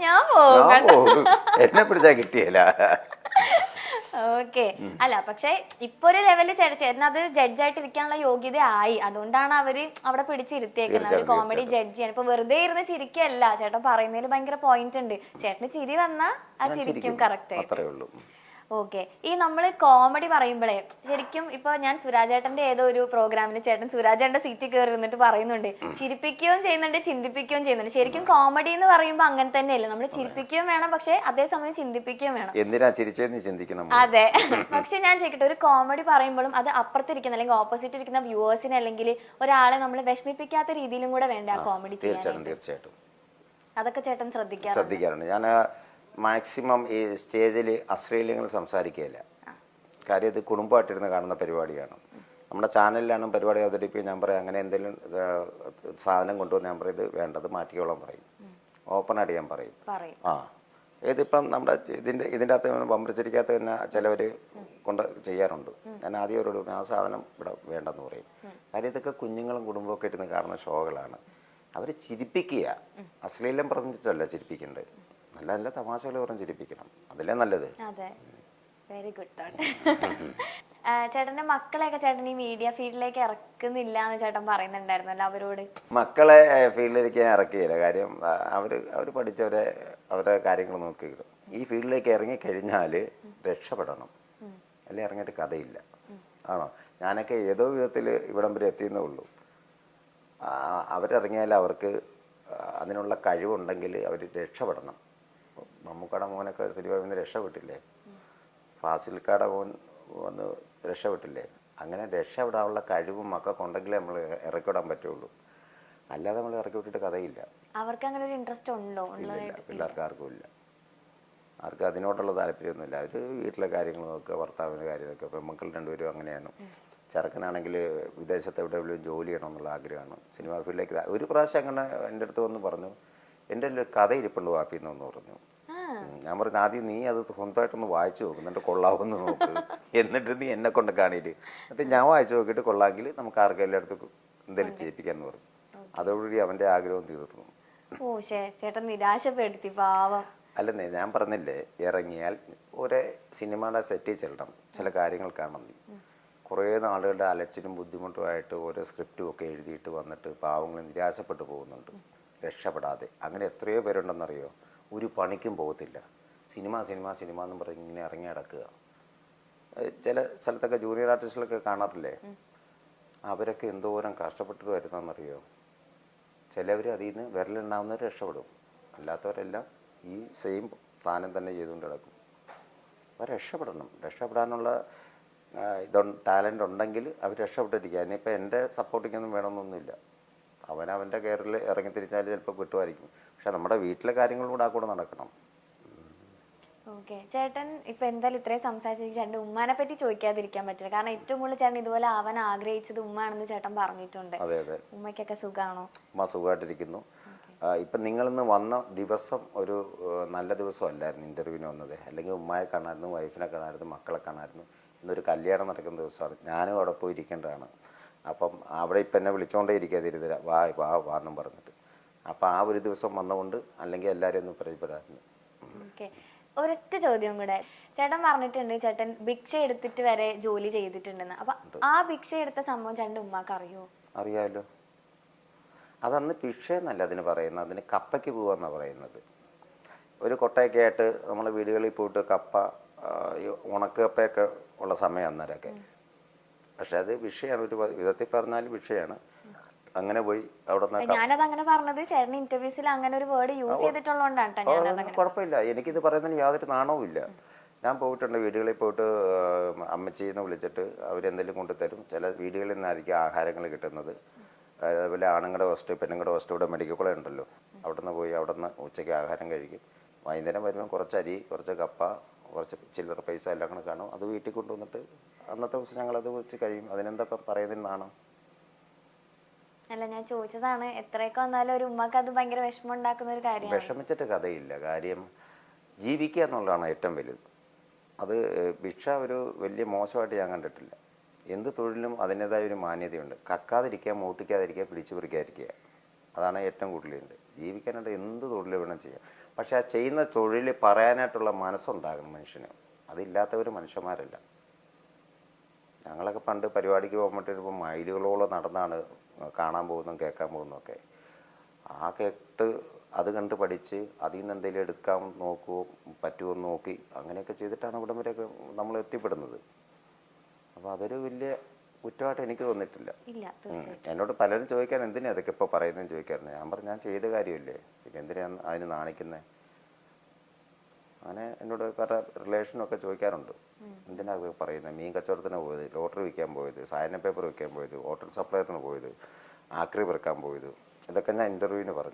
ഞാൻ പോകും. എന്നെ പിടിച്ചാ കിട്ടിയല്ല. ഓക്കെ. അല്ല പക്ഷെ ഇപ്പൊ ഒരു ലെവലിൽ ചേട്ടൻ അത് ജഡ്ജായിട്ട് ഇരിക്കാനുള്ള യോഗ്യത ആയി. അതുകൊണ്ടാണ് അവര് അവിടെ പിടിച്ചിരുത്തിയേക്കുന്നത്. ഒരു കോമഡി ജഡ്ജ് ചെയ്യാൻ. ഇപ്പൊ വെറുതെ ഇരുന്ന് ചിരിക്കല്ല. ചേട്ടൻ പറയുന്നതിൽ ഭയങ്കര പോയിന്റ് ഉണ്ട്. ചേട്ടന് ചിരി വന്നാ ആ ചിരിക്കും കറക്റ്റ് ആയിട്ട്. ഓക്കെ. ഈ നമ്മള് കോമഡി പറയുമ്പോഴേ ശരിക്കും ഇപ്പൊ ഞാൻ സുരാജേട്ടന്റെ ഏതോ ഒരു പ്രോഗ്രാമിന് ചേട്ടൻ സുരാജേട്ടന്റെ സീറ്റിൽ കയറി ഇരുന്നിട്ട് പറയുന്നുണ്ട്, ചിരിപ്പിക്കുകയും ചെയ്യുന്നുണ്ട് ചിന്തിപ്പിക്കുകയും ചെയ്യുന്നുണ്ട്. ശരിക്കും കോമഡി എന്ന് പറയുമ്പോ അങ്ങനെ തന്നെയല്ലേ, നമ്മൾ ചിരിപ്പിക്കുകയും വേണം പക്ഷെ അതേസമയം ചിന്തിപ്പിക്കുകയും വേണം. എന്തിനാ ചിരിച്ചെന്ന് ചിന്തിക്കണം. അതെ. പക്ഷെ ഞാൻ ചോദിക്കട്ടെ, ഒരു കോമഡി പറയുമ്പോഴും അത് അപ്പുറത്തിരിക്കുന്ന അല്ലെങ്കിൽ ഓപ്പോസിറ്റ് ഇരിക്കുന്ന വ്യൂവേഴ്സിന് അല്ലെങ്കിൽ ഒരാളെ നമ്മൾ വിഷമിപ്പിക്കാത്ത രീതിയിലും കൂടെ വേണ്ട ആ കോമഡി ചെയ്യാൻ. തീർച്ചയായിട്ടും അതൊക്കെ ചേട്ടൻ ശ്രദ്ധിക്കാറുണ്ട്. ഞാൻ മാക്സിമം ഈ സ്റ്റേജിൽ അശ്ലീലങ്ങൾ സംസാരിക്കുകയില്ല. കാര്യം ഇത് കുടുംബമായിട്ടിരുന്ന് കാണുന്ന പരിപാടിയാണ്. നമ്മുടെ ചാനലിലാണ് പരിപാടി അവതരിപ്പിക്കുക. ഞാൻ പറയും അങ്ങനെ എന്തെങ്കിലും സാധനം കൊണ്ടുവന്ന് ഞാൻ പറയും ഇത് വേണ്ടത് മാറ്റിക്കോളാൻ പറയും. ഓപ്പണായിട്ട് ഞാൻ പറയും. ഇതിപ്പം നമ്മുടെ ഇതിൻ്റെ അകത്ത് ബമ്പറിച്ചിരിക്കാത്ത തന്നെ ചിലവർ കൊണ്ട് ചെയ്യാറുണ്ട്. ഞാൻ ആദ്യം അവരോട് ആ സാധനം ഇവിടെ വേണ്ടെന്ന് പറയും. കാര്യം ഇതൊക്കെ കുഞ്ഞുങ്ങളും കുടുംബമൊക്കെ ഇരുന്ന് കാണുന്ന ഷോകളാണ്. അവർ ചിരിപ്പിക്കുക, അശ്ലീലം പറഞ്ഞിട്ടല്ല ചിരിപ്പിക്കേണ്ടത്. നല്ല നല്ല തമാശകൾ പറഞ്ഞ് ചിരിപ്പിക്കണം, അതല്ലേ നല്ലത്. Very good. ചേട്ടന്റെ മക്കളെയൊക്കെ ചേട്ടൻ ഈ മീഡിയ ഫീൽഡിലേക്ക് ഇറക്കുന്നില്ല എന്ന് ചേട്ടൻ പറയുന്നുണ്ടായിരുന്നല്ലോ അവരോട്. മക്കളെ ഫീൽഡിലേക്ക് ഞാൻ ഇറക്കിയില്ല. കാര്യം അവർ പഠിച്ചവരെ അവരുടെ കാര്യങ്ങൾ നോക്കിയിരുന്നു. ഈ ഫീൽഡിലേക്ക് ഇറങ്ങി കഴിഞ്ഞാൽ രക്ഷപ്പെടണം, അല്ലെ ഇറങ്ങിയിട്ട് കഥയില്ല. ആണോ, ഞാനൊക്കെ ഏതോ വിധത്തിൽ ഇവിടം വരെ എത്തിയെന്നേ ഉള്ളൂ. അവരിറങ്ങിയാൽ അവർക്ക് അതിനുള്ള കഴിവുണ്ടെങ്കിൽ അവർ രക്ഷപ്പെടണം. മമ്മൂക്കയുടെ മോനൊക്കെ സിനിമയിൽ നിന്ന് രക്ഷപ്പെട്ടില്ലേ, ഫാസിൽക്കാടെ മോൻ വന്ന് രക്ഷപ്പെട്ടില്ലേ. അങ്ങനെ രക്ഷപ്പെടാനുള്ള കഴിവും മക്കൾക്കുണ്ടെങ്കിലേ നമ്മൾ ഇറക്കിവിടാൻ പറ്റുള്ളൂ. അല്ലാതെ നമ്മൾ ഇറക്കി വിട്ടിട്ട് കഥയില്ല. അവർക്ക് അങ്ങനെ ഒരു ഇൻട്രസ്റ്റ് ഉണ്ടോ? പിള്ളേർക്ക് ആർക്കും ഇല്ല. ആർക്കും അതിനോടുള്ള താല്പര്യമൊന്നുമില്ല. അവർ വീട്ടിലെ കാര്യങ്ങൾ നോക്കുക, ഭർത്താവിൻ്റെ കാര്യം നോക്കുക. പെൺമക്കൾ രണ്ടുപേരും അങ്ങനെയാണ്. ചെറുക്കനാണെങ്കിൽ വിദേശത്ത് എവിടെയെങ്കിലും ജോലി ചെയ്യണമെന്നുള്ള ആഗ്രഹമാണ്. സിനിമാ ഫീൽഡിലേക്ക് ഒരു പ്രാവശ്യം അങ്ങനെ എൻ്റെ അടുത്ത് വന്ന് പറഞ്ഞു, എൻ്റെ കഥ ഇരിപ്പുണ്ട് വാപ്പിന്നൊന്ന് പറഞ്ഞു. ഞാൻ പറഞ്ഞു ആദ്യം നീ അത് സ്വന്തമായിട്ടൊന്ന് വായിച്ചു നോക്കും, എന്നിട്ട് കൊള്ളാവുന്ന നോക്ക്, എന്നിട്ട് നീ എന്നെ കൊണ്ട് കാണിയിട്ട് എന്നിട്ട് ഞാൻ വായിച്ചു നോക്കിയിട്ട് കൊള്ളാമെങ്കിൽ നമുക്ക് ആർക്കും എല്ലായിടത്തും എന്തെങ്കിലും ചെയ്യിപ്പിക്കാന്ന് പറഞ്ഞു. അതോടുകൂടി അവൻ്റെ ആഗ്രഹം തീർന്നു. ചേട്ടൻ നിരാശപ്പെടുത്തി പാവം. അല്ലെന്നേ, ഞാൻ പറഞ്ഞില്ലേ, ഇറങ്ങിയാൽ ഒരേ സിനിമയുടെ സെറ്റിൽ ചെല്ലണം, ചില കാര്യങ്ങൾ കാണണം. കുറേ നാളുകളുടെ അലച്ചിലും ബുദ്ധിമുട്ടുമായിട്ട് ഓരോ സ്ക്രിപ്റ്റും ഒക്കെ എഴുതിയിട്ട് വന്നിട്ട് പാവങ്ങൾ നിരാശപ്പെട്ടു പോകുന്നുണ്ട് രക്ഷപ്പെടാതെ. അങ്ങനെ എത്രയോ പേരുണ്ടെന്നറിയോ, ഒരു പണിക്കും പോകത്തില്ല. സിനിമ സിനിമ സിനിമ എന്നും പറഞ്ഞ് ഇങ്ങനെ ഇറങ്ങി നടക്കുക. ചില സ്ഥലത്തൊക്കെ ജൂനിയർ ആർട്ടിസ്റ്റുകളൊക്കെ കാണാറില്ലേ, അവരൊക്കെ എന്തോരം കഷ്ടപ്പെട്ടിട്ട് വരുന്നതെന്നറിയോ. ചിലവർ അതിൽ നിന്ന് വിരലുണ്ടാവുന്നവർ രക്ഷപ്പെടും, അല്ലാത്തവരെല്ലാം ഈ സെയിം സാധനം തന്നെ ചെയ്തുകൊണ്ട് കിടക്കും. അവർ രക്ഷപ്പെടണം. രക്ഷപ്പെടാനുള്ള ടാലൻ്റ് ഉണ്ടെങ്കിൽ അവർ രക്ഷപ്പെട്ടിരിക്കുക. ഇനിയിപ്പോൾ എൻ്റെ സപ്പോർട്ടിങ്ങൊന്നും വേണമെന്നൊന്നുമില്ല. അവനവൻ്റെ കെയറിൽ ഇറങ്ങിത്തിരിച്ചാൽ ചിലപ്പോൾ കിട്ടുമായിരിക്കും. പക്ഷെ നമ്മുടെ വീട്ടിലെ കാര്യങ്ങളിലൂടെ ആ കൂടെ നടക്കണം. ഓക്കെ. ചേട്ടൻ ഇപ്പൊ എന്തായാലും ഇത്രയും സംസാരിച്ചിട്ട് ചേട്ടൻ്റെ ഉമ്മാനെ പറ്റി ചോദിക്കാതിരിക്കാൻ പറ്റില്ല. കാരണം ഏറ്റവും കൂടുതൽ ചേട്ടൻ ഇതുപോലെ ആവാൻ ആഗ്രഹിച്ചത് ഉമ്മയാണെന്ന് ചേട്ടൻ പറഞ്ഞിട്ടുണ്ട്. അതെ അതെ. ഉമ്മയ്ക്കൊക്കെ സുഖമാണോ? ഉമ്മ സുഖമായിട്ടിരിക്കുന്നു. ഇപ്പം നിങ്ങളിന്ന് വന്ന ദിവസം ഒരു നല്ല ദിവസമല്ലായിരുന്നു ഇൻ്റർവ്യൂവിന് വന്നത്. അല്ലെങ്കിൽ ഉമ്മയെ കാണാമായിരുന്നു, വൈഫിനെ കാണാമായിരുന്നു, മക്കളെ കാണാമായിരുന്നു. ഇന്നൊരു കല്യാണം നടക്കുന്ന ദിവസമാണ്. ഞാനും അവിടെ പോയി ഇരിക്കേണ്ടതാണ്. അപ്പം അവിടെ ഇപ്പം എന്നെ വിളിച്ചുകൊണ്ടേ ഇരിക്കാതിരുന്നില്ല, വാ വാ വാന്നും പറഞ്ഞിട്ട്. അപ്പം ആ ഒരു ദിവസം വന്നുകൊണ്ട് അല്ലെങ്കിൽ എല്ലാവരും ഒന്ന് പരിചയപ്പെടാറുണ്ട്. ഓക്കെ. ഒരൊറ്റ ചോദ്യം കൂടെ. ചേട്ടൻ പറഞ്ഞിട്ടുണ്ട് ചേട്ടൻ ഭിക്ഷ എടുത്തിട്ട് വരെ ജോലി ചെയ്തിട്ടുണ്ടെന്ന്. അപ്പൊ ആ ഭിക്ഷ എടുത്ത സംഭവം ചേട്ടൻ്റെ ഉമ്മാക്ക് അറിയോ? അറിയാമല്ലോ. അതന്ന് ഭിക്ഷ എന്നല്ല അതിന് പറയുന്നത്, അതിന് കപ്പയ്ക്ക് പോവാന്നാണ് പറയുന്നത്. ഒരു കൊട്ടയൊക്കെ ആയിട്ട് നമ്മൾ വീടുകളിൽ പോയിട്ട് കപ്പ, ഉണക്കപ്പയൊക്കെ ഉള്ള സമയം അന്നേരമൊക്കെ. പക്ഷെ അത് ഭിക്ഷയാണ്, ഒരു വിധത്തിൽ പറഞ്ഞാൽ ഭിക്ഷയാണ്. അങ്ങനെ പോയി അവിടെ ഞാനത് അങ്ങനെ പറഞ്ഞത് ചേട്ടൻ ഇന്റർവ്യൂസിൽ അങ്ങനെ ഒരു വേർഡ് യൂസ് ചെയ്തിട്ടുള്ളതുകൊണ്ടാണ്. കുഴപ്പമില്ല, എനിക്കിത് പറയുന്നതിന് യാതൊരു നാണവും ഇല്ല. ഞാൻ പോയിട്ടുണ്ട്, വീടുകളിൽ പോയിട്ട് അമ്മച്ചീന്ന് വിളിച്ചിട്ട് അവരെന്തെങ്കിലും കൊണ്ടുതരും. ചില വീടുകളിൽ നിന്നായിരിക്കും ആഹാരങ്ങൾ കിട്ടുന്നത്. അതേപോലെ ആണുങ്ങളുടെ ഹോസ്റ്റൽ, പെണ്ണുങ്ങളുടെ ഹോസ്റ്റൽ, ഇവിടെ മെഡിക്കൽ കോളേജ് ഉണ്ടല്ലോ, അവിടെ നിന്ന് പോയി അവിടെ നിന്ന് ഉച്ചയ്ക്ക് ആഹാരം കഴിക്കും. വൈകുന്നേരം വരുമ്പോൾ കുറച്ച് അരി, കുറച്ച് കപ്പ, കുറച്ച് ചില്ലറ പൈസ എല്ലാം കൂടെ കാണും. അത് വീട്ടിൽ കൊണ്ടുവന്നിട്ട് അന്നത്തെ ദിവസം ഞങ്ങളത് വെച്ച് കഴിയും. അതിനെന്താ പറയുന്നതിനാണോ? അല്ല, ഞാൻ ചോദിച്ചതാണ്, എത്രയൊക്കെ വന്നാലും ഒരു ഉമ്മക്ക് അത് ഭയങ്കര വിഷമം ഉണ്ടാക്കുന്ന ഒരു കാര്യം. വിഷമിച്ചിട്ട് കഥയില്ല. കാര്യം ജീവിക്കുക എന്നുള്ളതാണ് ഏറ്റവും വലുത്. അത് ഭിക്ഷ ഒരു വലിയ മോശമായിട്ട് ഞാൻ കണ്ടിട്ടില്ല. എന്ത് തൊഴിലും അതിൻ്റെതായ ഒരു മാന്യതയുണ്ട്. കക്കാതിരിക്കുക, മൂട്ടിക്കാതിരിക്കുക, പിടിച്ചു പറിക്കാതിരിക്കുക, അതാണ് ഏറ്റവും കൂടുതലുണ്ട്. ജീവിക്കാനായിട്ട് എന്ത് തൊഴിൽ വേണം ചെയ്യാം. പക്ഷെ ആ ചെയ്യുന്ന തൊഴിൽ പറയാനായിട്ടുള്ള മനസ്സുണ്ടാകണം മനുഷ്യന്. അതില്ലാത്തവർ മനുഷ്യന്മാരല്ല. ഞങ്ങളൊക്കെ പണ്ട് പരിപാടിക്ക് പോകുമ്പോഴത്തേക്കും മൈലുകളോളം നടന്നാണ് കാണാൻ പോകുന്നതും കേൾക്കാൻ പോകുന്നതൊക്കെ. ആ കേട്ട് അത് കണ്ട് പഠിച്ച് അതിൽ നിന്ന് എന്തെങ്കിലും എടുക്കാൻ നോക്കുമോ പറ്റുമോ നോക്കി അങ്ങനെയൊക്കെ ചെയ്തിട്ടാണ് ഇവിടം വരെയൊക്കെ നമ്മൾ എത്തിപ്പെടുന്നത്. അപ്പോൾ അതൊരു വലിയ കുറ്റമായിട്ട് എനിക്ക് തോന്നിയിട്ടില്ല. എന്നോട് പലരും ചോദിക്കാൻ എന്തിനാ അതൊക്കെ ഇപ്പോൾ പറയുന്നതെന്ന് ചോദിക്കാറുണ്ട്. ഞാൻ പറഞ്ഞു ഞാൻ ചെയ്ത കാര്യമില്ലേ, പിന്നെ എന്തിനാണ് അതിന് നാണിക്കുന്നത്. അങ്ങനെ എന്നോട് പല റിലേഷനൊക്കെ ചോദിക്കാറുണ്ട്, എന്തിനാ പറയുന്നത്, മീൻ കച്ചവടത്തിന് പോയത്, ലോട്ടറി വിൽക്കാൻ പോയത്, സായന പേപ്പർ വിൽക്കാൻ പോയത്, ഹോട്ടൽ സപ്ലയറിന് പോയത്, ആക്രി പെറുക്കാൻ പോയത്, ഇതൊക്കെ ഞാൻ ഇൻ്റർവ്യൂവിന് പറഞ്ഞു.